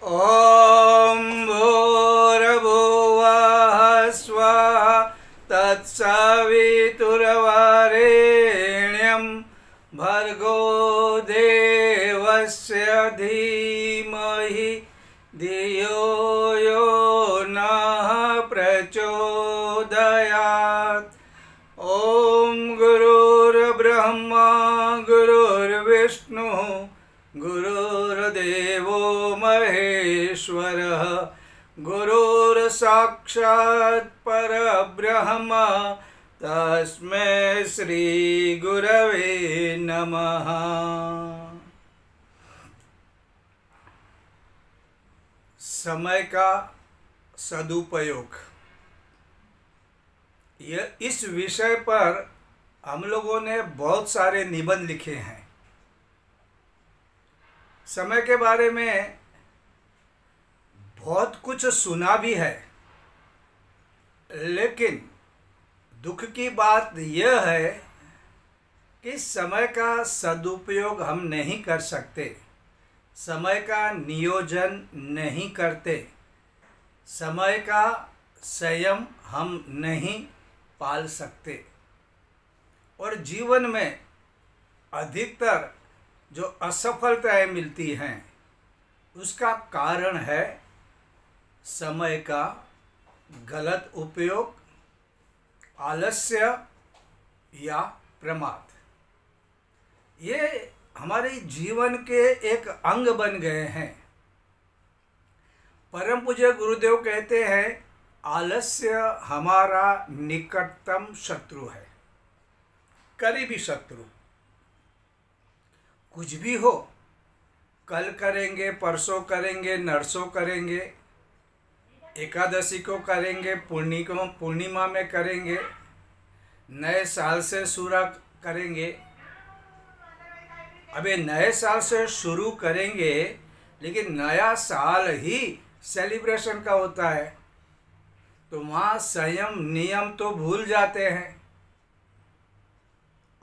ॐ भूर्भुवः स्वः तत्सवितुर्वरेण्यं भर्गो देवस्य धीमहि धियो यो नः प्रचोदयात्। ॐ गुरुर्ब्रह्मा गुरुर्विष्णुः गुरुर्देवो महेश्वरः गुरुर्साक्षात् परब्रह्म तस्मै श्री गुरवे नमः। समय का सदुपयोग, इस विषय पर हम लोगों ने बहुत सारे निबंध लिखे हैं। समय के बारे में बहुत कुछ सुना भी है, लेकिन दुख की बात यह है कि समय का सदुपयोग हम नहीं कर सकते, समय का नियोजन नहीं करते, समय का संयम हम नहीं पाल सकते। और जीवन में अधिकतर जो असफलताएं मिलती हैं उसका कारण है समय का गलत उपयोग, आलस्य या प्रमाद। ये हमारे जीवन के एक अंग बन गए हैं। परम पूज्य गुरुदेव कहते हैं, आलस्य हमारा निकटतम शत्रु है, करीबी शत्रु। कुछ भी हो, कल करेंगे, परसों करेंगे, नरसों करेंगे, एकादशी को करेंगे, पूर्णिमा में करेंगे, नए साल से शुरू करेंगे। अबे नए साल से शुरू करेंगे, लेकिन नया साल ही सेलिब्रेशन का होता है, तो वहाँ संयम नियम तो भूल जाते हैं।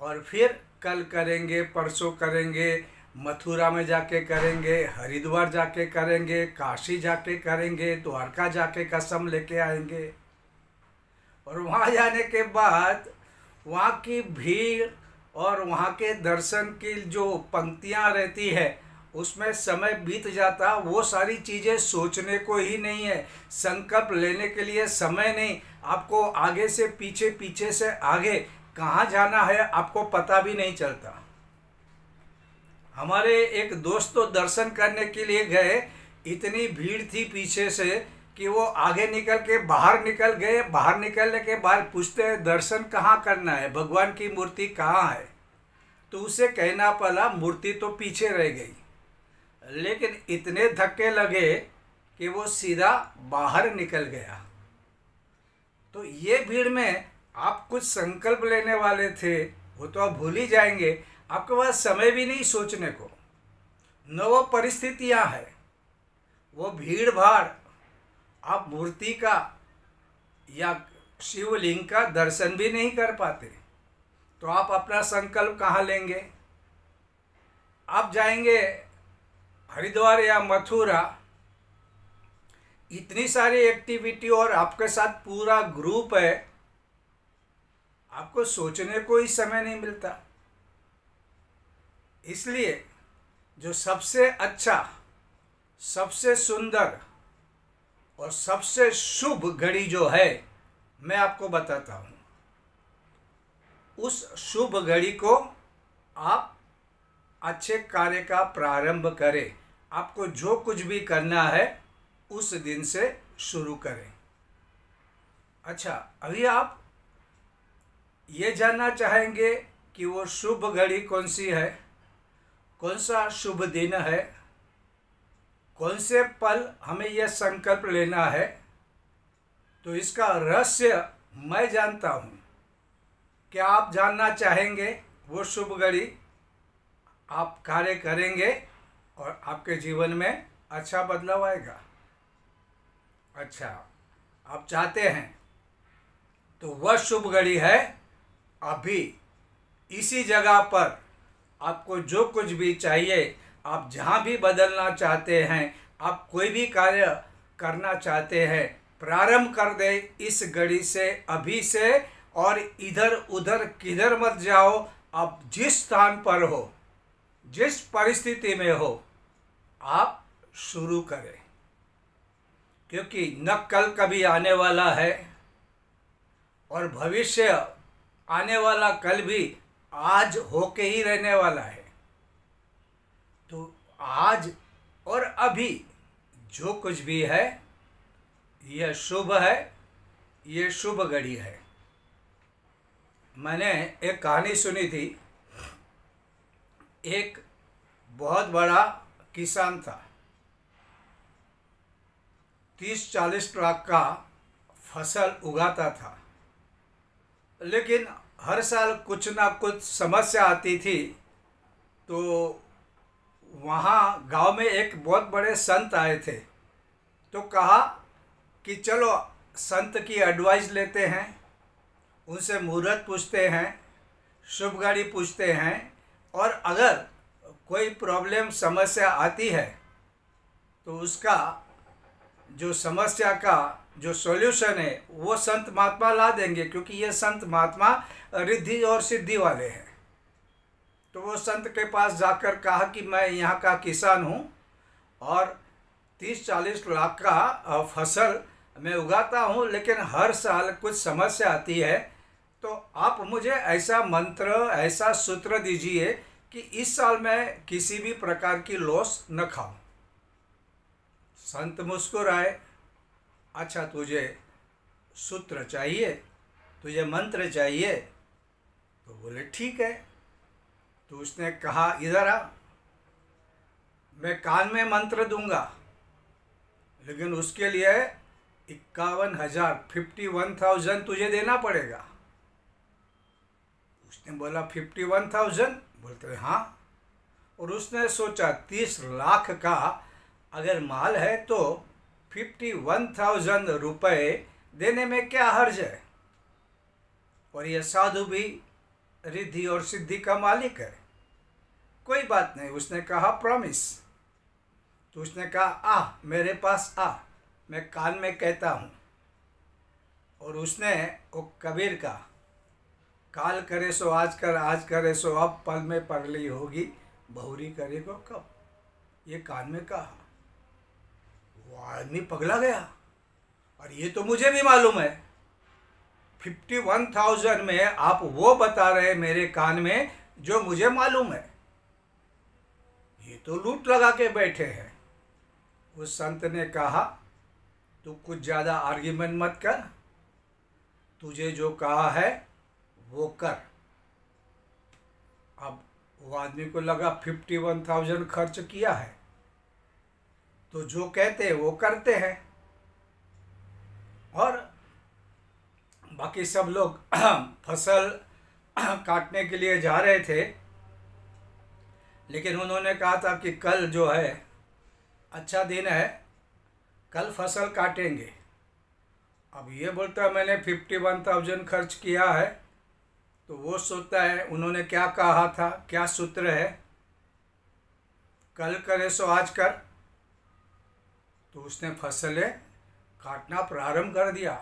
और फिर कल करेंगे, परसों करेंगे, मथुरा में जाके करेंगे, हरिद्वार जाके करेंगे, काशी जाके करेंगे, द्वारका जाके कसम लेके आएंगे। और वहाँ जाने के बाद वहाँ की भीड़ और वहाँ के दर्शन की जो पंक्तियाँ रहती है उसमें समय बीत जाता। वो सारी चीज़ें सोचने को ही नहीं है, संकल्प लेने के लिए समय नहीं। आपको आगे से पीछे, पीछे से आगे कहाँ जाना है आपको पता भी नहीं चलता। हमारे एक दोस्त तो दर्शन करने के लिए गए, इतनी भीड़ थी पीछे से कि वो आगे निकल के बाहर निकल गए। बाहर निकलने के बाद पूछते हैं दर्शन कहाँ करना है, भगवान की मूर्ति कहाँ है? तो उसे कहना पड़ा मूर्ति तो पीछे रह गई। लेकिन इतने धक्के लगे कि वो सीधा बाहर निकल गया। तो ये भीड़ में आप कुछ संकल्प लेने वाले थे, वो तो आप भूल ही जाएंगे। आपके पास समय भी नहीं सोचने को, न वो परिस्थितियाँ है, वो भीड़ भाड़। आप मूर्ति का या शिवलिंग का दर्शन भी नहीं कर पाते, तो आप अपना संकल्प कहाँ लेंगे? आप जाएंगे हरिद्वार या मथुरा, इतनी सारी एक्टिविटी और आपके साथ पूरा ग्रुप है, आपको सोचने को ही समय नहीं मिलता। इसलिए जो सबसे अच्छा, सबसे सुंदर और सबसे शुभ घड़ी जो है, मैं आपको बताता हूँ। उस शुभ घड़ी को आप अच्छे कार्य का प्रारंभ करें। आपको जो कुछ भी करना है उस दिन से शुरू करें। अच्छा, अभी आप ये जानना चाहेंगे कि वो शुभ घड़ी कौन सी है, कौन सा शुभ दिन है, कौन से पल हमें यह संकल्प लेना है। तो इसका रहस्य मैं जानता हूँ। क्या आप जानना चाहेंगे वो शुभ घड़ी? आप कार्य करेंगे और आपके जीवन में अच्छा बदलाव आएगा। अच्छा, आप चाहते हैं तो वह शुभ घड़ी है अभी इसी जगह पर। आपको जो कुछ भी चाहिए, आप जहाँ भी बदलना चाहते हैं, आप कोई भी कार्य करना चाहते हैं, प्रारंभ कर दे इस घड़ी से, अभी से, और इधर उधर किधर मत जाओ। आप जिस स्थान पर हो, जिस परिस्थिति में हो, आप शुरू करें, क्योंकि न कल कभी आने वाला है और भविष्य आने वाला कल भी आज होके ही रहने वाला है। तो आज और अभी जो कुछ भी है, यह शुभ है, ये शुभ घड़ी है। मैंने एक कहानी सुनी थी। एक बहुत बड़ा किसान था, 30-40 लाख का फसल उगाता था, लेकिन हर साल कुछ ना कुछ समस्या आती थी। तो वहाँ गांव में एक बहुत बड़े संत आए थे, तो कहा कि चलो संत की एडवाइस लेते हैं, उनसे मुहूर्त पूछते हैं, शुभ घड़ी पूछते हैं, और अगर कोई प्रॉब्लम समस्या आती है तो उसका जो समस्या का जो सॉल्यूशन है वो संत महात्मा ला देंगे, क्योंकि ये संत महात्मा रिद्धि और सिद्धि वाले हैं। तो वो संत के पास जाकर कहा कि मैं यहाँ का किसान हूँ और 30-40 लाख का फसल मैं उगाता हूँ, लेकिन हर साल कुछ समस्या आती है, तो आप मुझे ऐसा मंत्र, ऐसा सूत्र दीजिए कि इस साल मैं किसी भी प्रकार की लॉस न खाऊं। संत मुस्कुराए, अच्छा तुझे सूत्र चाहिए, तुझे मंत्र चाहिए? तो बोले ठीक है। तो उसने कहा इधर आ, मैं कान में मंत्र दूंगा, लेकिन उसके लिए 51,000 51,000 तुझे देना पड़ेगा। उसने बोला 51,000? बोलते हाँ। और उसने सोचा 30 लाख का अगर माल है तो 51,000 रुपये देने में क्या हर्ज है, और यह साधु भी रिद्धि और सिद्धि का मालिक है, कोई बात नहीं। उसने कहा प्रॉमिस। तो उसने कहा आ मेरे पास आ, मैं कान में कहता हूँ। और उसने वो कबीर का काल करे सो आज कर, आज करे सो अब, पल में परली होगी, बहुरी करेगा कब, ये कान में कहा। वो आदमी पगला गया, और ये तो मुझे भी मालूम है, 51,000 में आप वो बता रहे मेरे कान में जो मुझे मालूम है, ये तो लूट लगा के बैठे हैं। उस संत ने कहा तू कुछ ज़्यादा आर्ग्यूमेंट मत कर, तुझे जो कहा है वो कर। अब वो आदमी को लगा 51,000 खर्च किया है, तो जो कहते हैं वो करते हैं। और बाकी सब लोग फसल काटने के लिए जा रहे थे, लेकिन उन्होंने कहा था कि कल जो है अच्छा दिन है, कल फसल काटेंगे। अब ये बोलता है मैंने 51,000 खर्च किया है, तो वो सोचता है उन्होंने क्या कहा था, क्या सूत्र है, कल करे सो आज कर। तो उसने फसलें काटना प्रारंभ कर दिया,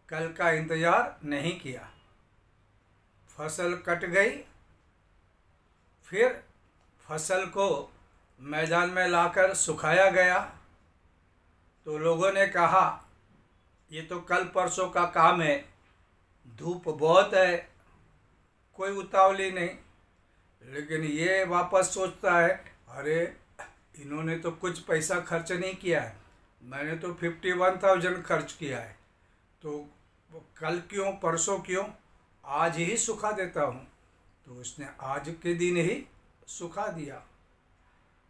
कल का इंतज़ार नहीं किया। फसल कट गई, फिर फसल को मैदान में लाकर सुखाया गया। तो लोगों ने कहा ये तो कल परसों का काम है, धूप बहुत है, कोई उतावली नहीं। लेकिन ये वापस सोचता है अरे इन्होंने तो कुछ पैसा खर्च नहीं किया है, मैंने तो 51,000 खर्च किया है, तो कल क्यों, परसों क्यों, आज ही सुखा देता हूँ। तो उसने आज के दिन ही सुखा दिया।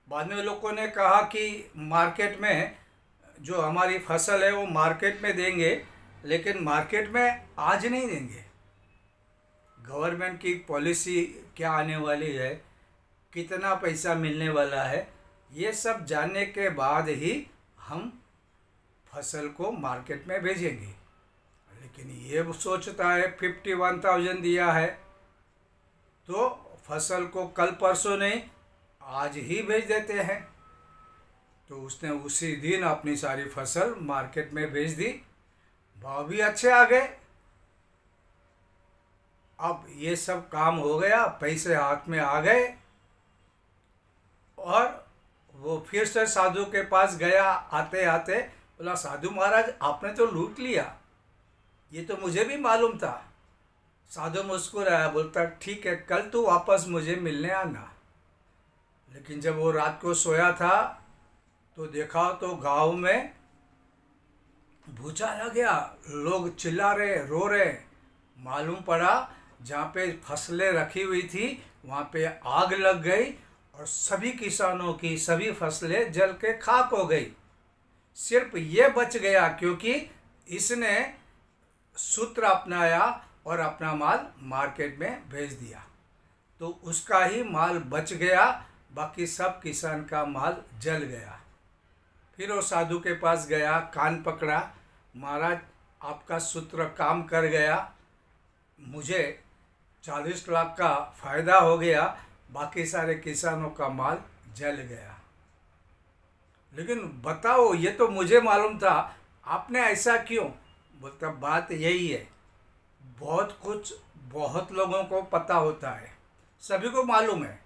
बाद में लोगों ने कहा कि मार्केट में जो हमारी फसल है वो मार्केट में देंगे, लेकिन मार्केट में आज नहीं देंगे। गवर्नमेंट की पॉलिसी क्या आने वाली है, कितना पैसा मिलने वाला है, ये सब जानने के बाद ही हम फसल को मार्केट में भेजेंगे। लेकिन ये सोचता है 51,000 दिया है तो फसल को कल परसों नहीं आज ही भेज देते हैं। तो उसने उसी दिन अपनी सारी फसल मार्केट में बेच दी, भाव भी अच्छे आ गए। अब ये सब काम हो गया, पैसे हाथ में आ गए, और वो फिर से साधु के पास गया। आते आते बोला, साधु महाराज आपने तो लूट लिया, ये तो मुझे भी मालूम था। साधु मुस्कुराया, बोलता ठीक है, कल तू वापस मुझे मिलने आना। लेकिन जब वो रात को सोया था तो देखा तो गांव में भूचाल आ गया, लोग चिल्ला रहे, रो रहे। मालूम पड़ा जहाँ पे फसलें रखी हुई थी वहाँ पे आग लग गई और सभी किसानों की सभी फसलें जल के खाक हो गई। सिर्फ ये बच गया क्योंकि इसने सूत्र अपनाया और अपना माल मार्केट में भेज दिया, तो उसका ही माल बच गया, बाकी सब किसान का माल जल गया। फिर वो साधु के पास गया, कान पकड़ा, महाराज आपका सूत्र काम कर गया, मुझे 40 लाख का फ़ायदा हो गया, बाकी सारे किसानों का माल जल गया। लेकिन बताओ, ये तो मुझे मालूम था, आपने ऐसा क्यों? बोलता बात यही है, बहुत कुछ बहुत लोगों को पता होता है, सभी को मालूम है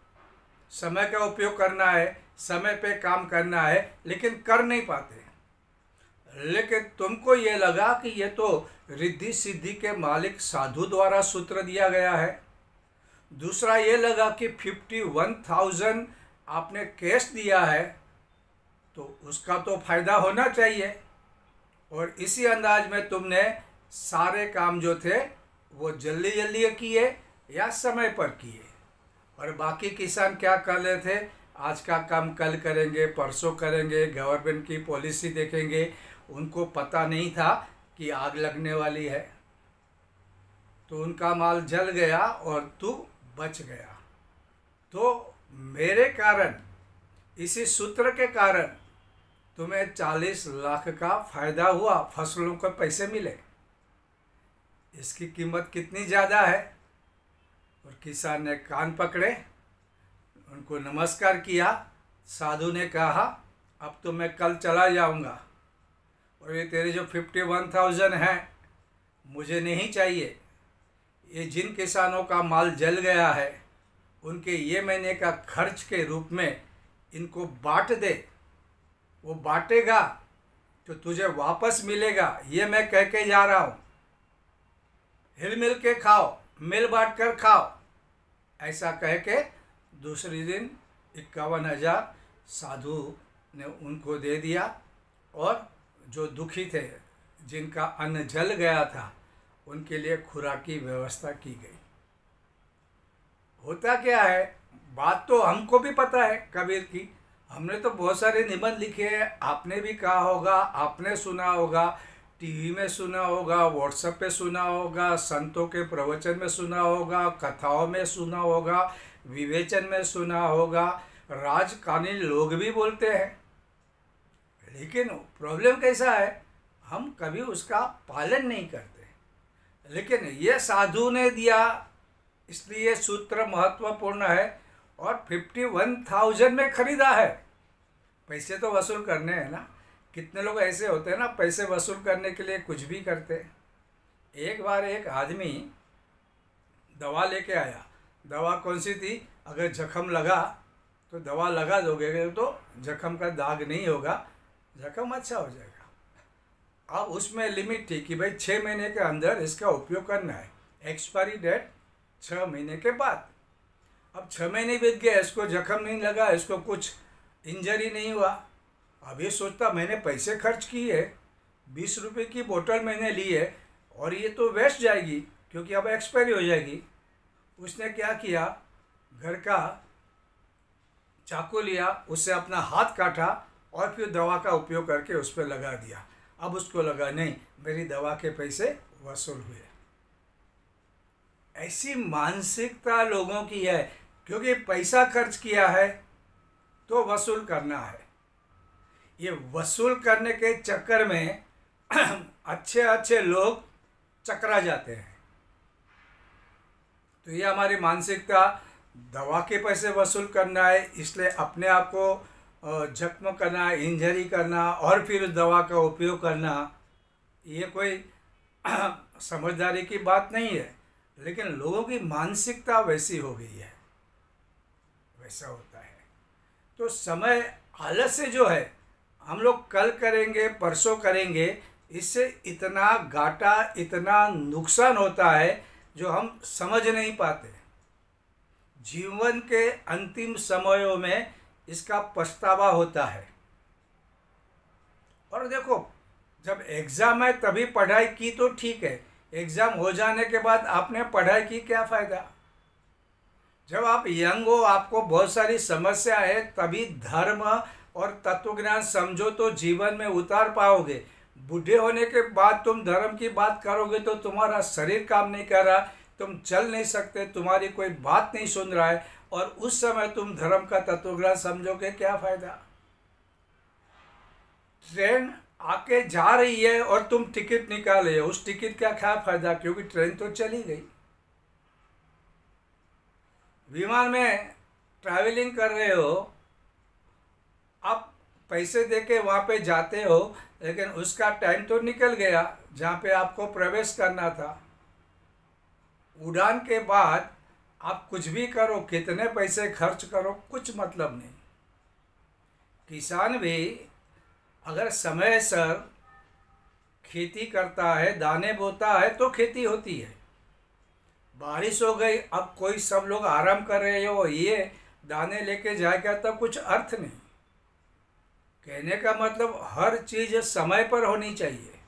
समय का उपयोग करना है, समय पे काम करना है, लेकिन कर नहीं पाते। लेकिन तुमको ये लगा कि ये तो रिद्धि सिद्धि के मालिक साधु द्वारा सूत्र दिया गया है। दूसरा ये लगा कि 51,000 आपने कैश दिया है, तो उसका तो फायदा होना चाहिए, और इसी अंदाज में तुमने सारे काम जो थे वो जल्दी जल्दी किए या समय पर किए, और बाकी किसान क्या कर रहे थे, आज का काम कल करेंगे, परसों करेंगे, गवर्नमेंट की पॉलिसी देखेंगे। उनको पता नहीं था कि आग लगने वाली है, तो उनका माल जल गया और तू बच गया। तो मेरे कारण, इसी सूत्र के कारण तुम्हें 40 लाख का फायदा हुआ, फसलों को पैसे मिले। इसकी कीमत कितनी ज़्यादा है? और किसान ने कान पकड़े, उनको नमस्कार किया। साधु ने कहा, अब तो मैं कल चला जाऊंगा, और ये तेरे जो 51,000 हैं मुझे नहीं चाहिए। ये जिन किसानों का माल जल गया है उनके ये महीने का खर्च के रूप में इनको बांट दे, वो बांटेगा तो तुझे वापस मिलेगा, ये मैं कह के जा रहा हूँ। हिल मिल के खाओ, मिल बांट कर खाओ, ऐसा कह के दूसरे दिन 51,000 साधु ने उनको दे दिया, और जो दुखी थे, जिनका अन्न जल गया था, उनके लिए खुराक की व्यवस्था की गई। होता क्या है, बात तो हमको भी पता है कबीर की, हमने तो बहुत सारे निबंध लिखे हैं, आपने भी कहा होगा, आपने सुना होगा, टीवी में सुना होगा, व्हाट्सएप पे सुना होगा, संतों के प्रवचन में सुना होगा, कथाओं में सुना होगा, विवेचन में सुना होगा, राजकानीन लोग भी बोलते हैं। लेकिन प्रॉब्लम कैसा है, हम कभी उसका पालन नहीं करते। लेकिन ये साधु ने दिया, इसलिए सूत्र महत्वपूर्ण है, और 51,000 में खरीदा है। पैसे तो वसूल करने हैं ना। कितने लोग ऐसे होते हैं ना, पैसे वसूल करने के लिए कुछ भी करते हैं। एक बार एक आदमी दवा लेके आया। दवा कौन सी थी? अगर जख्म लगा तो दवा लगा दोगे तो जख्म का दाग नहीं होगा, जख्म अच्छा हो जाएगा। अब उसमें लिमिट थी कि भाई 6 महीने के अंदर इसका उपयोग करना है, एक्सपायरी डेट 6 महीने के बाद। अब 6 महीने बीत गए, इसको जख्म नहीं लगा, इसको कुछ इंजरी नहीं हुआ। अब ये सोचता मैंने पैसे खर्च किए, 20 रुपये की बोतल मैंने ली है और ये तो वेस्ट जाएगी क्योंकि अब एक्सपायरी हो जाएगी। उसने क्या किया, घर का चाकू लिया, उससे अपना हाथ काटा और फिर दवा का उपयोग करके उस पर लगा दिया। अब उसको लगा नहीं, मेरी दवा के पैसे वसूल हुए। ऐसी मानसिकता लोगों की है, क्योंकि पैसा खर्च किया है तो वसूल करना है। ये वसूल करने के चक्कर में अच्छे अच्छे लोग चकरा जाते हैं। तो ये हमारी मानसिकता, दवा के पैसे वसूल करना है, इसलिए अपने आप को जख्म करना, इंजरी करना और फिर उस दवा का उपयोग करना, ये कोई समझदारी की बात नहीं है। लेकिन लोगों की मानसिकता वैसी हो गई है, वैसा होता है। तो समय आलस से जो है, हम लोग कल करेंगे परसों करेंगे, इससे इतना घाटा, इतना नुकसान होता है जो हम समझ नहीं पाते। जीवन के अंतिम समयों में इसका पछतावा होता है। और देखो, जब एग्ज़ाम है तभी पढ़ाई की तो ठीक है, एग्ज़ाम हो जाने के बाद आपने पढ़ाई की क्या फ़ायदा। जब आप यंग हो, आपको बहुत सारी समस्या है, तभी धर्म और तत्वज्ञान समझो तो जीवन में उतार पाओगे। बूढ़े होने के बाद तुम धर्म की बात करोगे तो तुम्हारा शरीर काम नहीं कर रहा, तुम चल नहीं सकते, तुम्हारी कोई बात नहीं सुन रहा है, और उस समय तुम धर्म का तत्वज्ञान समझोगे, क्या फ़ायदा। ट्रेन आके जा रही है और तुम टिकट निकाले, उस टिकट का क्या फ़ायदा, क्योंकि ट्रेन तो चली गई। विमान में ट्रैवलिंग कर रहे हो, आप पैसे देके वहाँ पे जाते हो, लेकिन उसका टाइम तो निकल गया जहाँ पे आपको प्रवेश करना था। उड़ान के बाद आप कुछ भी करो, कितने पैसे खर्च करो, कुछ मतलब नहीं। किसान भी अगर समय सर खेती करता है, दाने बोता है, तो खेती होती है। बारिश हो गई, अब कोई सब लोग आराम कर रहे हो, ये दाने लेके जाएगा, तब कुछ अर्थ नहीं। कहने का मतलब हर चीज़ समय पर होनी चाहिए।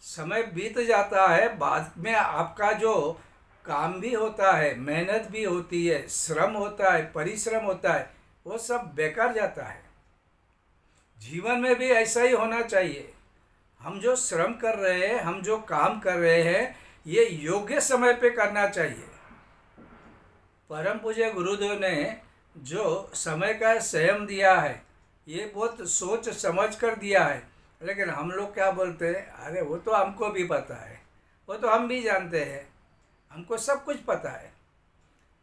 समय बीत जाता है, बाद में आपका जो काम भी होता है, मेहनत भी होती है, श्रम होता है, परिश्रम होता है, वो सब बेकार जाता है। जीवन में भी ऐसा ही होना चाहिए। हम जो श्रम कर रहे हैं, हम जो काम कर रहे हैं, ये योग्य समय पे करना चाहिए। परम पूज्य गुरुदेव ने जो समय का संयम दिया है, ये बहुत सोच समझ कर दिया है। लेकिन हम लोग क्या बोलते हैं, अरे वो तो हमको भी पता है, वो तो हम भी जानते हैं, हमको सब कुछ पता है।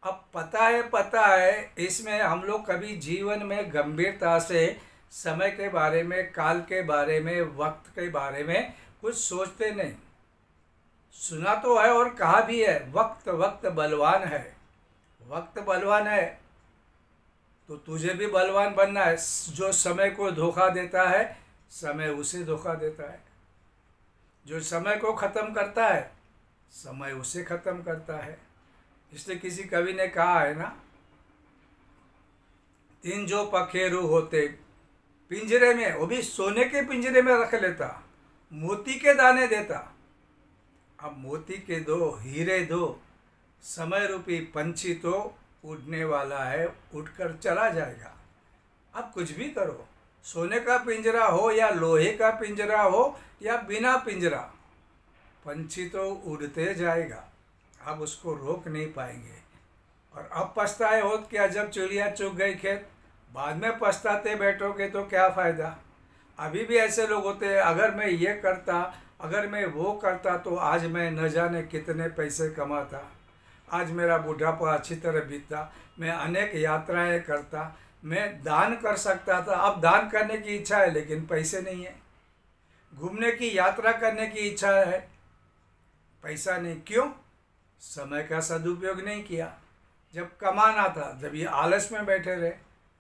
अब पता है, इसमें हम लोग कभी जीवन में गंभीरता से समय के बारे में, काल के बारे में, वक्त के बारे में कुछ सोचते नहीं। सुना तो है और कहा भी है, वक्त बलवान है। वक्त बलवान है तो तुझे भी बलवान बनना है। जो समय को धोखा देता है, समय उसे धोखा देता है। जो समय को ख़त्म करता है, समय उसे ख़त्म करता है। इसलिए किसी कवि ने कहा है ना, तीन जो पखेरु होते पिंजरे में, वो भी सोने के पिंजरे में रख लेता, मोती के दाने देता। अब मोती के दो, हीरे दो, समय रूपी पंछी तो उड़ने वाला है, उड़कर चला जाएगा। अब कुछ भी करो, सोने का पिंजरा हो या लोहे का पिंजरा हो या बिना पिंजरा, पंछी तो उड़ते जाएगा, आप उसको रोक नहीं पाएंगे। और अब पछताए हो क्या, जब चिड़िया चुग गई खेत, बाद में पछताते बैठोगे तो क्या फ़ायदा। अभी भी ऐसे लोग होते हैं, अगर मैं ये करता, अगर मैं वो करता, तो आज मैं न जाने कितने पैसे कमाता, आज मेरा बुढ़ापा अच्छी तरह बीतता, मैं अनेक यात्राएं करता, मैं दान कर सकता था। अब दान करने की इच्छा है लेकिन पैसे नहीं है, घूमने की यात्रा करने की इच्छा है, पैसा नहीं। क्यों? समय का सदुपयोग नहीं किया। जब कमाना था, जब ये आलस में बैठे रहे,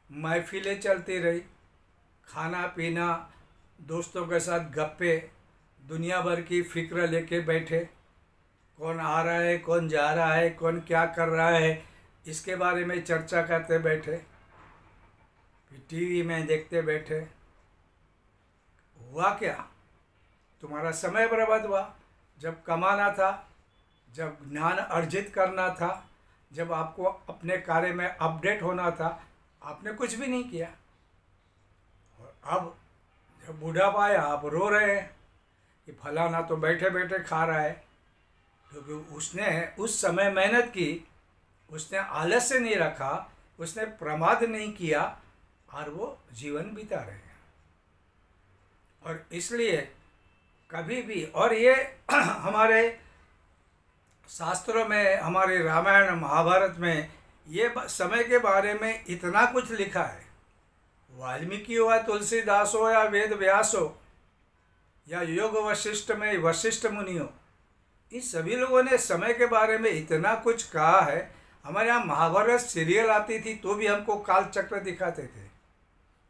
महफिलें चलती रही, खाना पीना, दोस्तों के साथ गप्पे, दुनिया भर की फिक्र लेके बैठे, कौन आ रहा है, कौन जा रहा है, कौन क्या कर रहा है, इसके बारे में चर्चा करते बैठे, फिर टीवी में देखते बैठे। हुआ क्या? तुम्हारा समय बर्बाद हुआ। जब कमाना था, जब ज्ञान अर्जित करना था, जब आपको अपने कार्य में अपडेट होना था, आपने कुछ भी नहीं किया। और अब जब बुढ़ापा आया, आप रो रहे हैं कि फलाना तो बैठे बैठे खा रहा है, क्योंकि उसने उस समय मेहनत की, उसने आलस्य नहीं रखा, उसने प्रमाद नहीं किया, और वो जीवन बिता रहे हैं। और इसलिए कभी भी, और ये हमारे शास्त्रों में, हमारे रामायण महाभारत में ये समय के बारे में इतना कुछ लिखा है, वाल्मीकि हो या तुलसीदास हो या वेद व्यास हो या योग वशिष्ठ में वशिष्ठ मुनि हो, इन सभी लोगों ने समय के बारे में इतना कुछ कहा है। हमारे यहाँ महाभारत सीरियल आती थी तो भी हमको काल चक्र दिखाते थे,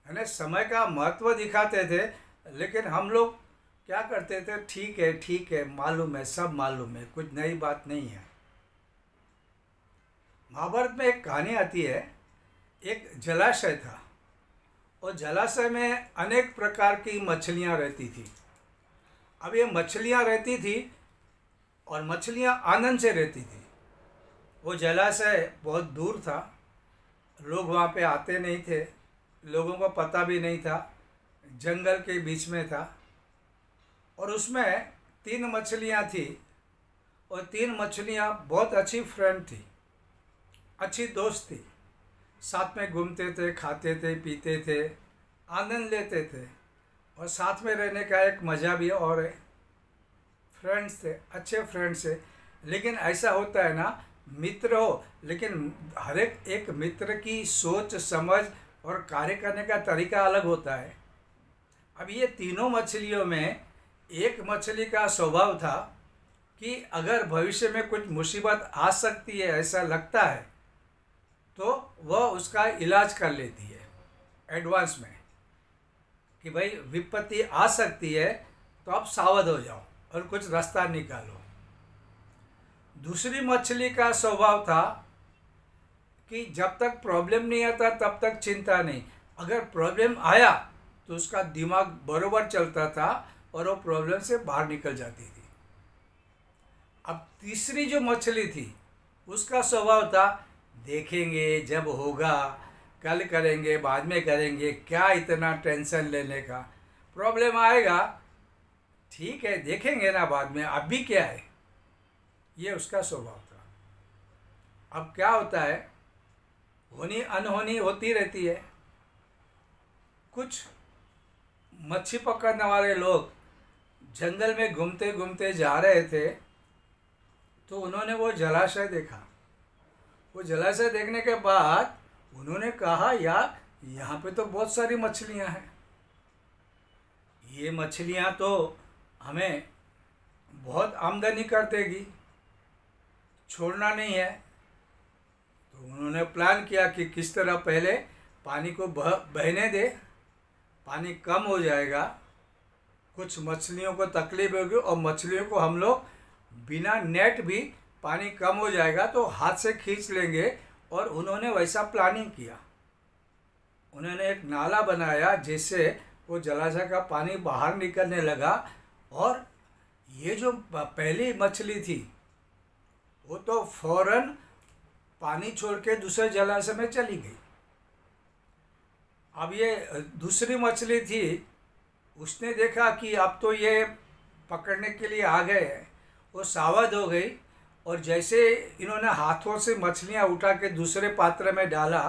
यानी समय का महत्व दिखाते थे, लेकिन हम लोग क्या करते थे, ठीक है मालूम है, सब मालूम है, कुछ नई बात नहीं है। महाभारत में एक कहानी आती है, एक जलाशय था और जलाशय में अनेक प्रकार की मछलियाँ रहती थी। अब ये मछलियाँ रहती थी और मछलियाँ आनंद से रहती थी। वो जलाशय बहुत दूर था, लोग वहाँ पे आते नहीं थे, लोगों को पता भी नहीं था, जंगल के बीच में था। और उसमें 3 मछलियाँ थी और 3 मछलियाँ बहुत अच्छी फ्रेंड थी, अच्छी दोस्त थी, साथ में घूमते थे, खाते थे, पीते थे, आनंद लेते थे और साथ में रहने का एक मज़ा भी और है। फ्रेंड्स थे, अच्छे फ्रेंड्स थे। लेकिन ऐसा होता है ना, मित्र हो लेकिन हर एक मित्र की सोच समझ और कार्य करने का तरीका अलग होता है। अब ये तीनों मछलियों में एक मछली का स्वभाव था कि अगर भविष्य में कुछ मुसीबत आ सकती है ऐसा लगता है तो वह उसका इलाज कर लेती है एडवांस में, कि भाई विपत्ति आ सकती है तो आप सावध हो जाओ और कुछ रास्ता निकालो। दूसरी मछली का स्वभाव था कि जब तक प्रॉब्लम नहीं आता तब तक चिंता नहीं, अगर प्रॉब्लम आया तो उसका दिमाग बरोबर चलता था और वो प्रॉब्लम से बाहर निकल जाती थी। अब तीसरी जो मछली थी उसका स्वभाव था, देखेंगे जब होगा, कल करेंगे, बाद में करेंगे, क्या इतना टेंशन लेने का, प्रॉब्लम आएगा ठीक है देखेंगे ना बाद में, अभी क्या है, ये उसका स्वभाव था। अब क्या होता है, होनी अनहोनी होती रहती है। कुछ मच्छी पकड़ने वाले लोग जंगल में घूमते घूमते जा रहे थे तो उन्होंने वो जलाशय देखा। वो जलाशय देखने के बाद उन्होंने कहा, यार यहाँ पे तो बहुत सारी मछलियाँ हैं, ये मछलियाँ तो हमें बहुत आमदनी कर देगी, छोड़ना नहीं है। तो उन्होंने प्लान किया कि किस तरह पहले पानी को बहने दे, पानी कम हो जाएगा, कुछ मछलियों को तकलीफ होगी और मछलियों को हम लोग बिना नेट भी पानी कम हो जाएगा तो हाथ से खींच लेंगे। और उन्होंने वैसा प्लानिंग किया। उन्होंने एक नाला बनाया जिससे वो जलाशय का पानी बाहर निकलने लगा और ये जो पहली मछली थी वो तो फौरन पानी छोड़ के दूसरे जलाशय में चली गई। अब ये दूसरी मछली थी, उसने देखा कि अब तो ये पकड़ने के लिए आ गए हैं, वो सावध हो गई और जैसे इन्होंने हाथों से मछलियां उठा के दूसरे पात्र में डाला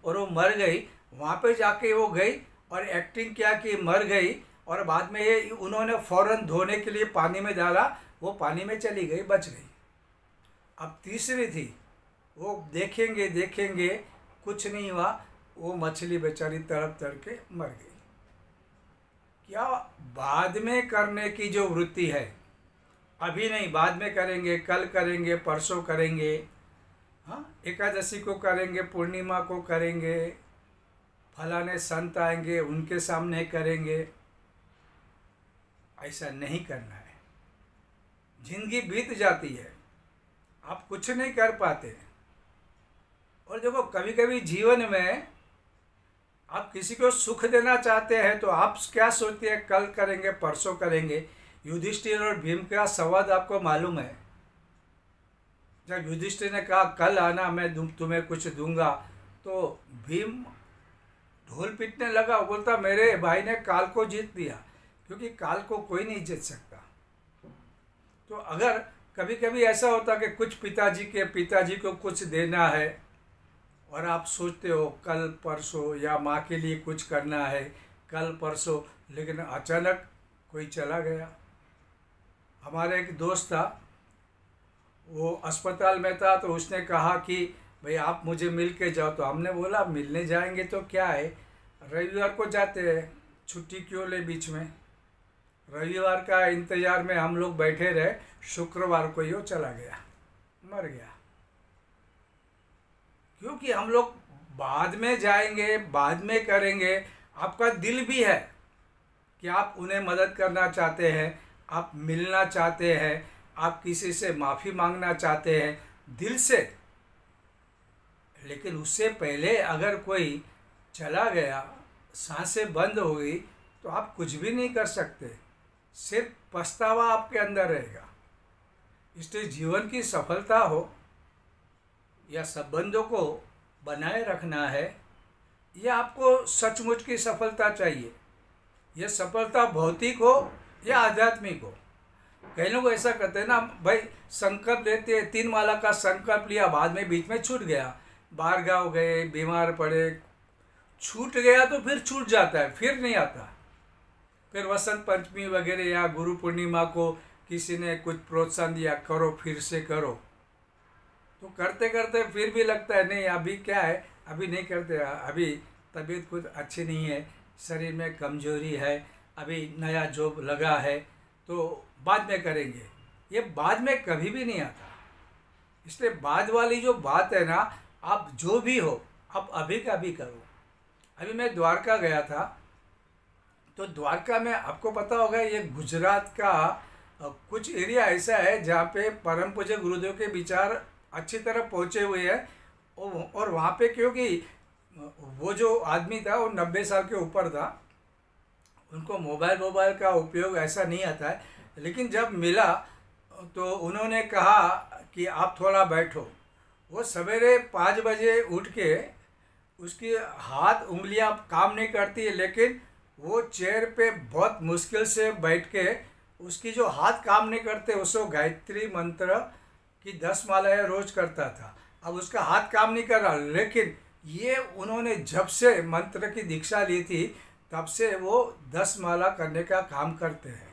और वो मर गई, वहाँ पे जाके वो गई और एक्टिंग किया कि मर गई और बाद में ये उन्होंने फ़ौरन धोने के लिए पानी में डाला, वो पानी में चली गई, बच गई। अब तीसरी थी, वो देखेंगे देखेंगे कुछ नहीं हुआ, वो मछली बेचारी तड़प तड़ के मर गई। क्या बाद में करने की जो वृत्ति है, अभी नहीं बाद में करेंगे, कल करेंगे, परसों करेंगे, हाँ एकादशी को करेंगे, पूर्णिमा को करेंगे, फलाने संत आएंगे उनके सामने करेंगे, ऐसा नहीं करना है। जिंदगी बीत जाती है, आप कुछ नहीं कर पाते। और देखो कभी कभी जीवन में आप किसी को सुख देना चाहते हैं तो आप क्या सोचते हैं, कल करेंगे, परसों करेंगे। युधिष्ठिर और भीम का संवाद आपको मालूम है। जब युधिष्ठिर ने कहा कल आना मैं तुम्हें कुछ दूंगा, तो भीम ढोल पीटने लगा, बोलता मेरे भाई ने काल को जीत दिया, क्योंकि काल को कोई नहीं जीत सकता। तो अगर कभी कभी ऐसा होता कि कुछ पिताजी को कुछ देना है और आप सोचते हो कल परसों, या माँ के लिए कुछ करना है कल परसों, लेकिन अचानक कोई चला गया। हमारा एक दोस्त था, वो अस्पताल में था, तो उसने कहा कि भाई आप मुझे मिल के जाओ। तो हमने बोला मिलने जाएंगे तो क्या है, रविवार को जाते हैं, छुट्टी क्यों ले बीच में। रविवार का इंतजार में हम लोग बैठे रहे, शुक्रवार को ही वो चला गया, मर गया। क्योंकि हम लोग बाद में जाएंगे, बाद में करेंगे। आपका दिल भी है कि आप उन्हें मदद करना चाहते हैं, आप मिलना चाहते हैं, आप किसी से माफ़ी मांगना चाहते हैं दिल से। लेकिन उससे पहले अगर कोई चला गया, सांसें बंद हो गई, तो आप कुछ भी नहीं कर सकते, सिर्फ पछतावा आपके अंदर रहेगा। इसलिए जीवन की सफलता हो या संबंधों को बनाए रखना है, यह आपको सचमुच की सफलता चाहिए। यह सफलता भौतिक हो या आध्यात्मिक हो। कई लोग ऐसा करते हैं ना, भाई संकल्प लेते हैं, 3 माला का संकल्प लिया, बाद में बीच में छूट गया, बाहर गाँव गए, बीमार पड़े, छूट गया तो फिर छूट जाता है, फिर नहीं आता। फिर वसंत पंचमी वगैरह या गुरु पूर्णिमा को किसी ने कुछ प्रोत्साहन दिया, करो, फिर से करो, तो करते करते फिर भी लगता है नहीं अभी क्या है, अभी नहीं करते, अभी तबीयत कुछ अच्छी नहीं है, शरीर में कमजोरी है, अभी नया जॉब लगा है, तो बाद में करेंगे। ये बाद में कभी भी नहीं आता। इसलिए बाद वाली जो बात है ना, आप जो भी हो आप अभी का भी करो। अभी मैं द्वारका गया था, तो द्वारका में आपको पता होगा ये गुजरात का कुछ एरिया ऐसा है जहाँ पे परम पूज्य गुरुदेव के विचार अच्छी तरह पहुँचे हुए हैं। और वहाँ पे क्योंकि वो जो आदमी था वो 90 साल के ऊपर था, उनको मोबाइल का उपयोग ऐसा नहीं आता है, लेकिन जब मिला तो उन्होंने कहा कि आप थोड़ा बैठो। वो सवेरे 5 बजे उठ के, उसकी हाथ उंगलियां काम नहीं करती है, लेकिन वो चेयर पे बहुत मुश्किल से बैठ के, उसकी जो हाथ काम नहीं करते, उसको गायत्री मंत्र की 10 मालाएं रोज करता था। अब उसका हाथ काम नहीं कर रहा, लेकिन ये उन्होंने जब से मंत्र की दीक्षा ली थी तब से वो 10 माला करने का काम करते हैं।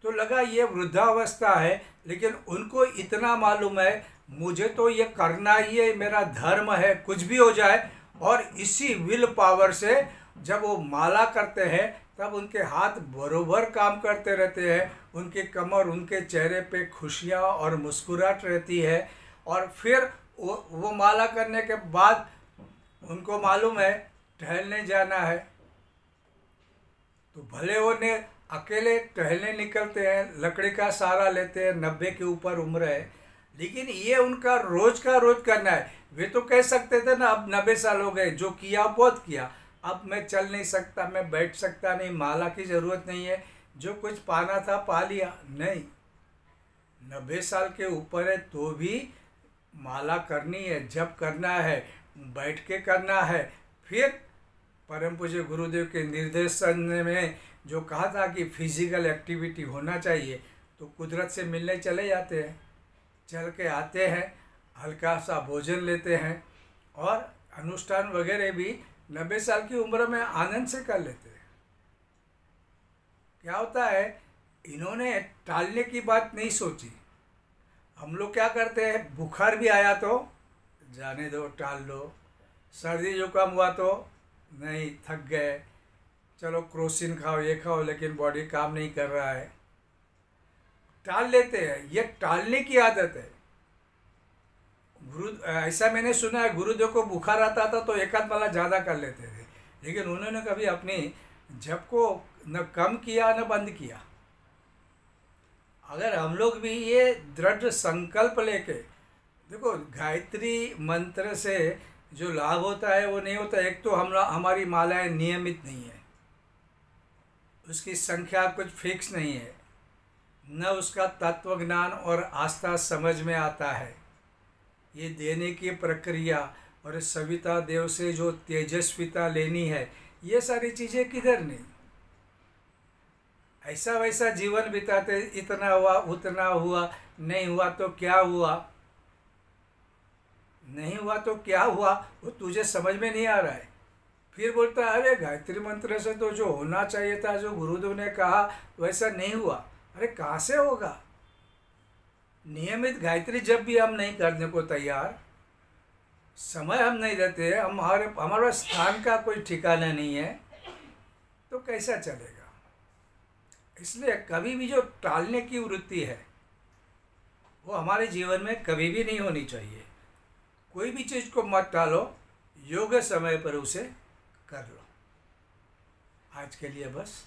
तो लगा ये वृद्धावस्था है, लेकिन उनको इतना मालूम है मुझे तो ये करना ही है, मेरा धर्म है, कुछ भी हो जाए। और इसी विल पावर से जब वो माला करते हैं तब उनके हाथ बरोबर काम करते रहते हैं, उनकी कमर, उनके चेहरे पे खुशियाँ और मुस्कुराहट रहती है। और फिर वो माला करने के बाद उनको मालूम है टहलने जाना है, तो भले उन्हें अकेले टहलने निकलते हैं, लकड़ी का सहारा लेते हैं, 90 के ऊपर उम्र है, लेकिन ये उनका रोज का रोज करना है। वे तो कह सकते थे ना अब 90 साल हो गए, जो किया बहुत किया, अब मैं चल नहीं सकता, मैं बैठ सकता नहीं, माला की ज़रूरत नहीं है, जो कुछ पाना था पा लिया। नहीं, 90 साल के ऊपर है तो भी माला करनी है, जब करना है बैठ के करना है। फिर परम पूज्य गुरुदेव के निर्देशन में जो कहा था कि फिजिकल एक्टिविटी होना चाहिए, तो कुदरत से मिलने चले जाते हैं, चल के आते हैं, हल्का सा भोजन लेते हैं, और अनुष्ठान वगैरह भी 90 साल की उम्र में आनंद से कर लेते हैं। क्या होता है, इन्होंने टालने की बात नहीं सोची। हम लोग क्या करते हैं, बुखार भी आया तो जाने दो, टाल लो, सर्दी जुकाम हुआ तो नहीं, थक गए, चलो क्रोसिन खाओ, ये खाओ, लेकिन बॉडी काम नहीं कर रहा है, टाल लेते हैं। ये टालने की आदत है। ऐसा मैंने सुना है, गुरुदेव को बुखार आता था तो एक आध माला ज़्यादा कर लेते थे, लेकिन उन्होंने कभी अपनी जप को न कम किया न बंद किया। अगर हम लोग भी ये दृढ़ संकल्प लेके, देखो गायत्री मंत्र से जो लाभ होता है वो नहीं होता। एक तो हमारी मालाएं नियमित नहीं है, उसकी संख्या कुछ फिक्स नहीं है, न उसका तत्व ज्ञान और आस्था समझ में आता है। ये देने की प्रक्रिया और सविता देव से जो तेजस्विता लेनी है, ये सारी चीज़ें किधर नहीं। ऐसा वैसा जीवन बिताते, इतना हुआ उतना हुआ, नहीं हुआ तो क्या हुआ, नहीं हुआ तो क्या हुआ, वो तुझे समझ में नहीं आ रहा है। फिर बोलता है अरे गायत्री मंत्र से तो जो होना चाहिए था, जो गुरुदेव ने कहा वैसा नहीं हुआ। अरे कहाँ से होगा। नियमित गायत्री जब भी हम नहीं करने को तैयार, समय हम नहीं देते, हमारे स्थान का कोई ठिकाना नहीं है, तो कैसा चलेगा। इसलिए कभी भी जो टालने की वृत्ति है वो हमारे जीवन में कभी भी नहीं होनी चाहिए। कोई भी चीज़ को मत टालो, योग्य समय पर उसे कर लो। आज के लिए बस।